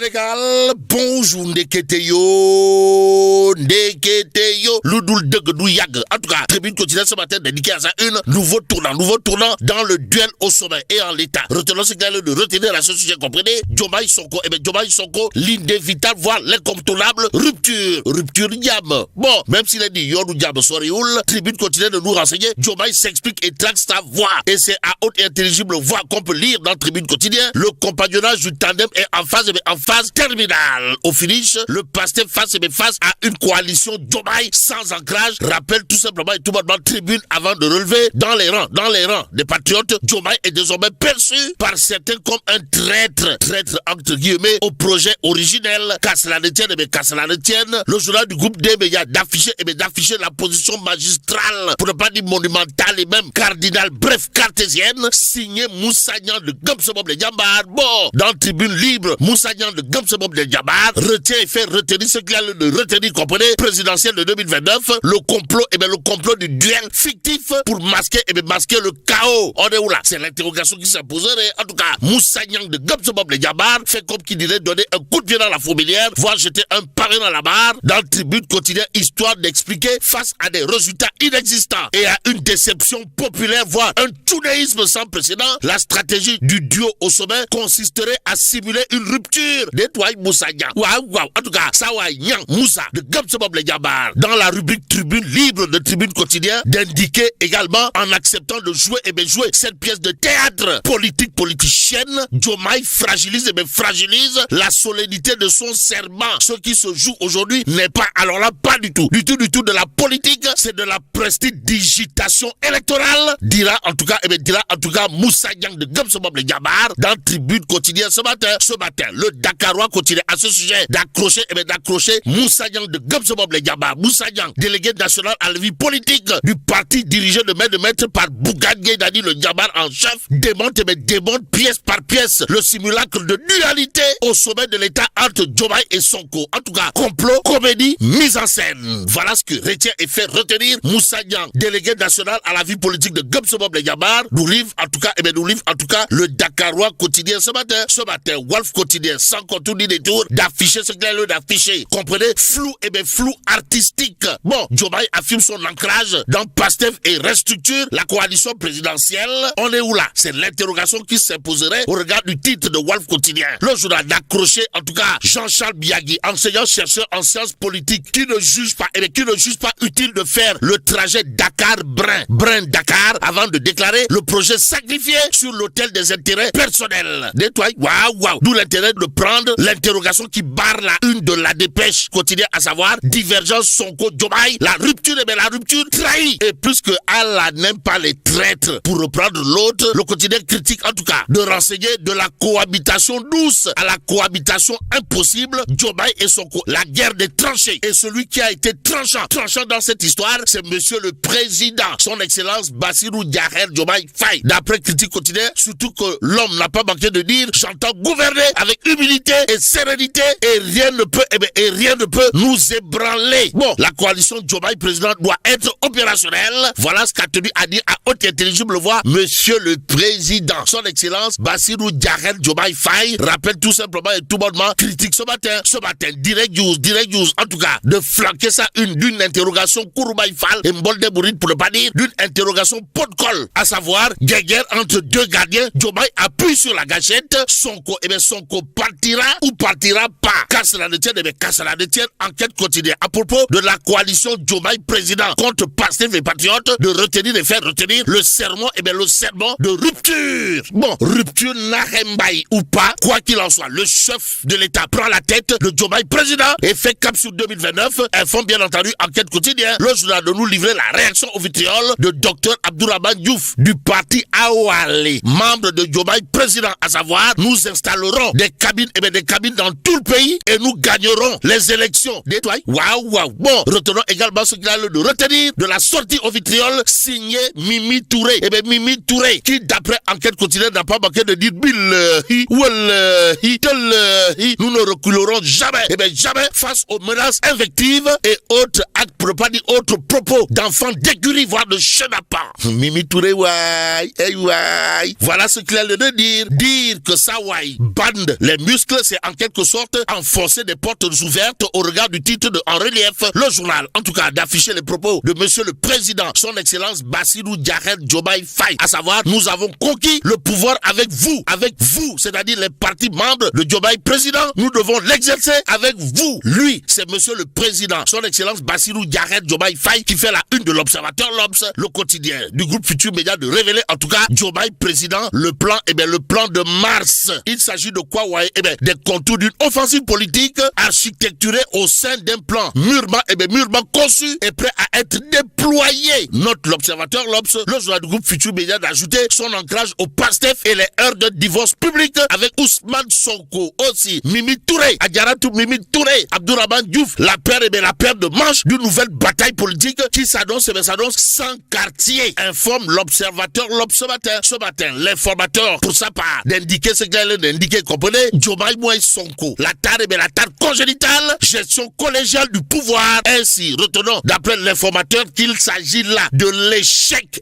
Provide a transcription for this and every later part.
Sénégal, bonjour Ndeketeyo, Loudoul Degdou Yag. En tout cas, tribune quotidienne ce matin dédiée à ça une nouveau tournant dans le duel au sommet et en l'état. Retenons ce qu'il de retenir à ce sujet, comprenez? Diomaye Sonko, l'inévitable, voire l'incontournable rupture diable. Bon, même s'il a dit Yodou diable Sorioul, tribune quotidienne de nous renseigner, Diomaye s'explique et traque sa voix. Et c'est à haute et intelligible voix qu'on peut lire dans tribune quotidienne. Le compagnonnage du tandem est en phase terminale. Au finish, le Pastef face à une coalition Diomaye sans ancrage. Rappelle tout simplement et tout bonnement tribune avant de relever dans les rangs des patriotes. Diomaye est désormais perçu par certains comme un traître entre guillemets au projet originel. Qu'à cela ne tienne, le journal du groupe des médias d'afficher la position magistrale, pour ne pas dire monumentale et même cardinale, bref cartésienne, signé Moussa Niang de Gomsebob de Diambar. Bon, dans Tribune Libre, Moussa Niang de Gomsebob de Diambar retient et fait retenir ce qu'il a de retenir, comprenez, présidentiel de 2029, le complot du duel fictif pour masquer le chaos. On est où là? C'est l'interrogation qui s'imposerait. En tout cas, Moussa Niang de Gomsebob de Diambar fait comme qui dirait donner un coup de pied dans la fourmilière, voire jeter un pavé dans la barre, dans le Tribune quotidien, histoire d'expliquer face à des résultats inexistants et à une déception populaire, voire un tounéisme sans précédent, la stratégie du duo au sommet consisterait à simuler une rupture. Nettoie Moussa Niang. Waouh. En tout cas, Sawa Niang Moussa de Gomsebob le Diambar, dans la rubrique Tribune Libre de Tribune quotidien, d'indiquer également en acceptant de jouer cette pièce de théâtre politicienne, Diomaye fragilise la solennité de son serment. Ce qui se joue aujourd'hui n'est pas, alors là, pas du tout de la politique, c'est de la prestidigitation électorale, dira en tout cas Moussa Niang de Gomsebob le Diambar dans Tribune quotidien ce matin. Le Dakarois continue à ce sujet d'accrocher Moussa Niang de Gomsebob le Diambar. Moussa Niang, délégué national à la vie politique du parti dirigé de maître par Bougane Gueye Dany le Diambar en chef, démonte pièce par pièce le simulacre de dualité au sommet de l'État entre Diomaye et Sonko. En tout cas, complot, comédie, mise en scène. Voilà ce que retient et fait retenir Moussa Niang, délégué national à la vie politique de Gomsebob le Diambar. Nous livre en tout cas le Dakarois quotidien ce matin, Wolf quotidien, sans contour ni détour, d'afficher ce qu'il a lieu d'afficher. Comprenez? Flou artistique. Bon, Diomaye affirme son ancrage dans Pastef et restructure la coalition présidentielle. On est où là? C'est l'interrogation qui s'imposerait au regard du titre de Wolf quotidien. Le journal d'accrocher, en tout cas, Jean-Charles Biagui, enseignant-chercheur en sciences politiques, qui ne juge pas utile de faire le trajet Dakar avant de déclarer le projet sacrifié sur l'autel des intérêts personnels. Nettoie, waouh. D'où l'intérêt de prendre l'interrogation qui barre la une de la dépêche quotidienne, à savoir divergence Sonko-Diomaye, la rupture trahie. Et plus que Allah n'aime pas les traîtres, pour reprendre l'autre, le quotidien critique en tout cas de renseigner de la cohabitation douce à la cohabitation impossible, Diomaye et Sonko. La guerre des tranchées. Et celui qui a été tranchant dans cette histoire, c'est monsieur le président, son excellence Bassirou Diomaye Faye. D'après critique quotidien, surtout que l'homme n'a pas manqué de dire: j'entends gouverner avec humilité et sérénité et rien ne peut nous ébranler. Bon, la coalition Diomaye président doit être opérationnelle. Voilà ce qu'a tenu à dire à haute et intelligible voix monsieur le président, son excellence Bassirou Diomaye Faye. Rappelle tout simplement et tout bonnement, critique ce matin, Direct News, en tout cas, de flanquer ça d'une interrogation Kouroubaï Fall et Mbolde Bouride, pour ne pas dire d'une interrogation pot de colle, à savoir guerre entre deux gardiens. Diomaye appuie sur la gâchette. Sonko partira ou partira pas. Qu'à cela ne tienne, enquête quotidienne à propos de la coalition Diomaye président contre Pastef et patriotes, de retenir et faire retenir le serment de rupture. Bon, rupture Narembaï ou pas, quoi qu'il en soit, le chef de l'État prend la tête de Diomaye président et fait cap sur 2029. Informe bien entendu enquête quotidienne le journal de nous livrer la réaction au vitriol de Dr Abdourahmane Diouf du parti Awalé, membre de Diomaye président, à savoir: nous installerons des cabines dans tout le pays et nous gagnerons les élections. Nettoie. Waouh. Bon, retenons également ce qu'il a de retenir de la sortie au vitriol signée Mimi Touré. Mimi Touré, qui d'après enquête quotidienne n'a pas manqué de dire billahi, wallahi, tallahi, Wallahi, nous ne reculerons jamais, jamais face aux menaces invectives et autres actes, pour ne pas dire autres propos d'enfants d'écurie, voire de chenapans. Mimi Touré, waï, voilà ce qu'il a le de dire. Dire que ça, waï, bande les muscles, c'est en quelque sorte enfoncer des portes ouvertes au regard du titre de En Relief, le journal, en tout cas, d'afficher les propos de monsieur le président, son excellence Bassirou Diomaye Diomaye Faye, à savoir, nous avons conquis le pouvoir avec vous, c'est-à-dire les partis membres de Diomaye président, nous devons l'exercer avec vous. Lui, c'est monsieur le président, son excellence Bassirou Diomaye Faye, qui fait la une de l'Observateur, l'Obs, le quotidien du groupe Futur Média, de révéler, en tout cas, Diomaye président, le plan de Mars. Il s'agit de quoi, ouais? Des contours d'une offensive politique architecturée au sein d'un plan mûrement conçu et prêt à être déployé. Note l'Observateur, l'Obs, le journal du groupe Futur Média, d'ajouter son ancrage au PASTEF et les heures de divorce public avec Ousmane Sonko. Aussi, Mimi Touré, Adjaratou Mimi Touré, Abdourahmane Diouf, la paire de manche d'une nouvelle bataille politique qui s'annonce sans quartier, informe l'Observateur ce matin. L'informateur, pour sa part, d'indiquer ce qu'il a d'indiquer, comprenez, Diomaye Sonko, la tare congénitale, gestion collégiale du pouvoir. Ainsi, retenons d'après l'informateur qu'il s'agit là de l'échec,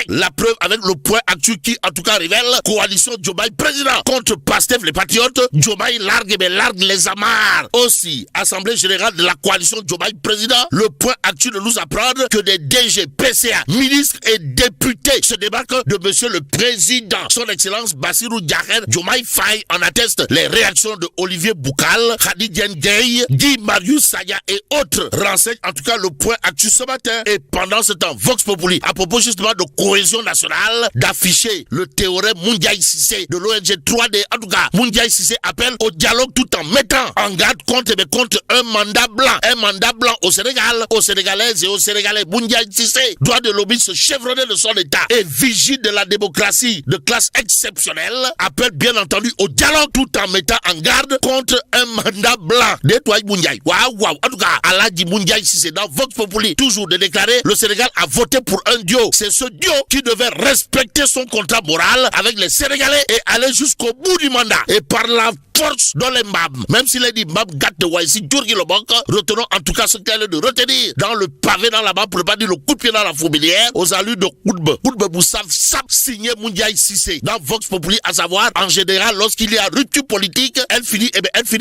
la preuve avec le point actuel qui, en tout cas, révèle coalition Diomaye président contre PASTEF, les patriotes. Diomaye largue les amarres. Aussi, Assemblée générale de la coalition Diomaye président, le point actuel de nous apprendre que des DG, PCA, ministres et députés se débarquent de monsieur le président, son excellence Bassirou Diomaye Faye. En attestent les réactions de Olivier Boukal, Khady Diène Gaye, Guy Marius Sagna et autres. Renseigne en tout cas le point actuel ce matin. Et pendant ce temps, Vox Populi, à propos justement de cohésion nationale, d'afficher le théorème Moundiaye Cissé de l'ONG 3D. En tout cas, Moundiaye Cissé appelle au dialogue tout en mettant en garde contre un mandat blanc au Sénégal, aux Sénégalaises et aux Sénégalais. Moundiaye Cissé doit de lobby se chevronner de son état et vigile de la démocratie de classe exceptionnelle, appelle bien entendu au dialogue tout en mettant en garde contre un mandat blanc. Nettoie Moundiaye. Waouh. En tout cas, Aladji Moundiaye Cissé dans Vox Populi, toujours de déclarer le Sénégal a voté pour un duo. C'est ce duo qui devait respecter son contrat moral avec les Sénégalais et aller jusqu'au bout du mandat. Et par la force dans les mbab, même s'il est dit mbab gâte de Waïsi, Djurgi le banque, retenons en tout cas ce qu'elle est de retenir dans le pavé dans la bas pour ne pas dire le coup de pied dans la fourmilière, aux allures de Koudbe Boussaf, Sap, signé Moundiaye Cissé. Dans Vox Populi, à savoir, en général, lorsqu'il y a rupture politique, elle finit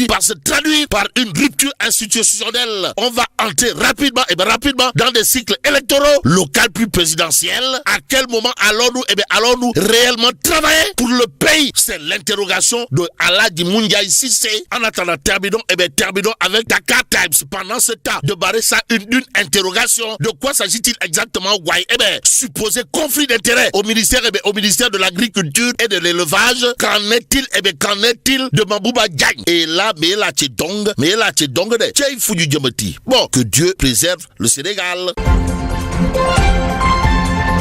par se traduire par une rupture institutionnelle. On va entrer rapidement dans des cycles électoraux, local plus présidentiels. À quel moment allons-nous réellement travailler pour le pays? C'est l'interrogation de Aladji Moundiaye Cissé. En attendant, terminons avec Dakar Times. Pendant ce temps, de barrer ça une interrogation. De quoi s'agit-il exactement? Supposé conflit d'intérêts au ministère de l'Agriculture et de l'Élevage. Qu'en est-il de Mabouba Diagne? Et là, mais là, Bon, que Dieu préserve le Sénégal.